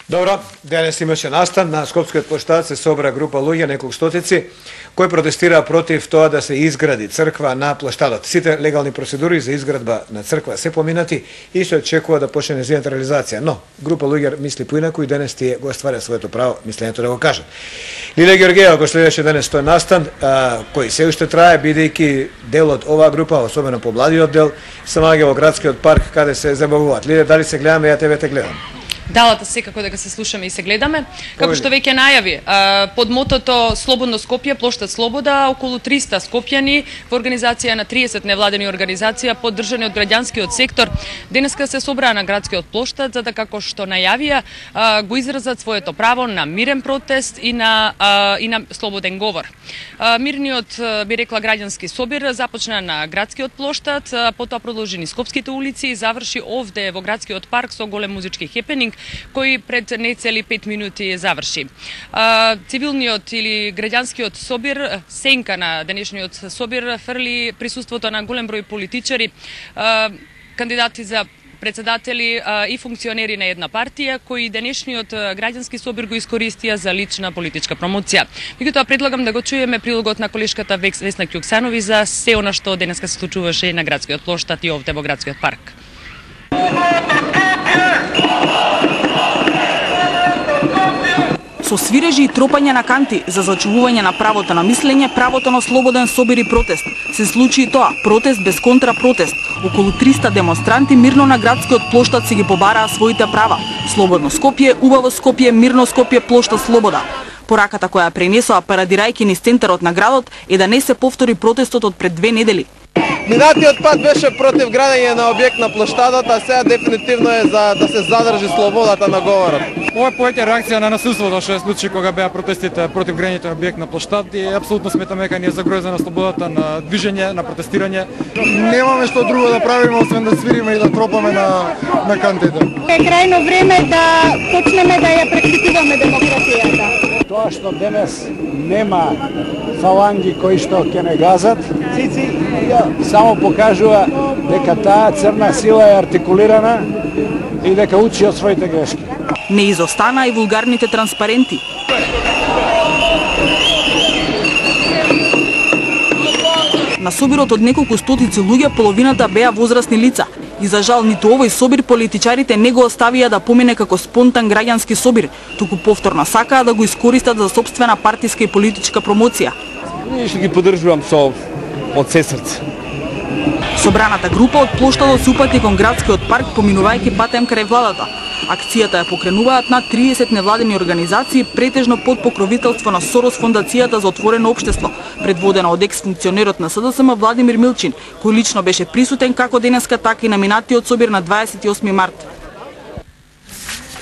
Dobro, danas imаше nastan na Skopskoj ploštad se sobra grupa луѓе, неколку стотици, кои протестира против тоа да се изгради црква на плоштадот. Сите легални процедури за изградба на црква се поминати и се очекува да почне нејзината реализација. Но, група луѓе мисли поинаку и денес тие го остваря своето право, мислењето да го кажат. Лилија Георгиева го следеше денес тој настан, кој се уште трае, бидејќи дел од оваа група, особено по младиот дел, се наоѓа во градскиот парк каде се забавуваат. Лилија, дали се гледаме, ја тебе те гледам. Далата секако дека се слушаме и се гледаме. Како што веќе најави, под мотото Слободно Скопје, плоштад Слобода, околу 300 скопјани во организација на 30 невладени организации поддржани од граѓанскиот сектор, денеска се собраа на градскиот плоштад за да, како што најавија, го изразат своето право на мирен протест и на слободен говор. Мирниот, би рекла, граѓански собир започна на градскиот плоштад, потоа продолжи низ скопските улици и заврши овде во градскиот парк со голем музички хепенинг, кој пред нецели 5 минути заврши. Цивилниот или граѓанскиот собир, сенка на денешниот собир, фрли присуството на голем број политичари, кандидати за председатели и функционери на една партија, кои денешниот граѓански собир го искористија за лична политичка промоција. Меѓутоа предлагам да го чуеме прилогот на колешката Весна Ќуксанови за се она што денеска се случуваше на градскиот плоштад и овде во градскиот парк. Со свирежи и тропање на канти за зачувување на правото на мислење, правото на слободен собир и протест. Се случи и тоа, протест без контрапротест. Околу 300 демонстранти мирно на градскиот плоштад си ги побараа своите права. Слободно Скопје, убаво Скопје, мирно Скопје, плоштад Слобода. Пораката која пренесоа парадирајќи низ центарот на градот е да не се повтори протестот од пред 2 недели. Минатиот пат беше против градење на објект на плоштадот, а сега дефинитивно е за да се задржи слободата на говорот. Ова е повеќе реакција на насилството што се случи кога беа протестите против градењето на објект на плоштад и апсолутно сметаме дека ни е загрозена слободата на движење, на протестирање. Немаме што друго да правиме освен да свириме и да тропаме на кантите. Е крајно време да почнеме да ја практикуваме демократијата. Тоа што денес нема фаланги кои што ќе не газат, само покажува дека таа црна сила е артикулирана и дека учи од своите грешки. Не изостана и вулгарните транспаренти. На собирот од неколку стотици луѓе половината беа возрастни лица. И за жал ниту овој собир политичарите не го оставија да помине како спонтан граѓански собир, туку повторно сакаа да го искористат за сопствена партиска и политичка промоција. Ние ще ги поддржувам од се срце. Собраната група од плоштадот се упати кон градскиот парк, поминувајќи патем крај владата. Акцијата ја покренуваат над 30 невладени организации, претежно под покровителство на Сорос фондацијата за отворено општество, предводена од екс-функционерот на СДСМ Владимир Милчин, кој лично беше присутен како денеска, така и на минатиот собир на 28 март.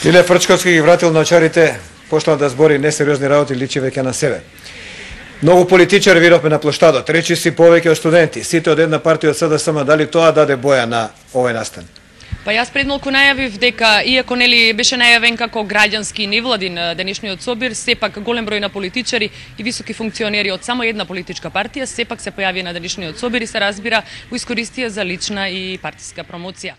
Иле Фрчковски ги вратил на очарите, почнал да збори несериозни работи, личи веќе на себе. Многу политичари видовме на плоштадот, речиси повеќе од студенти, сите од една партија од СДСМ, дали тоа даде боја на овој настан? Па јас пред малку најавив дека, иако нели беше најавен како граѓански и невладин денешниот собир, сепак голем број на политичари и високи функционери од само една политичка партија сепак се појави на денешниот собир и се разбира го искористија за лична и партиска промоција.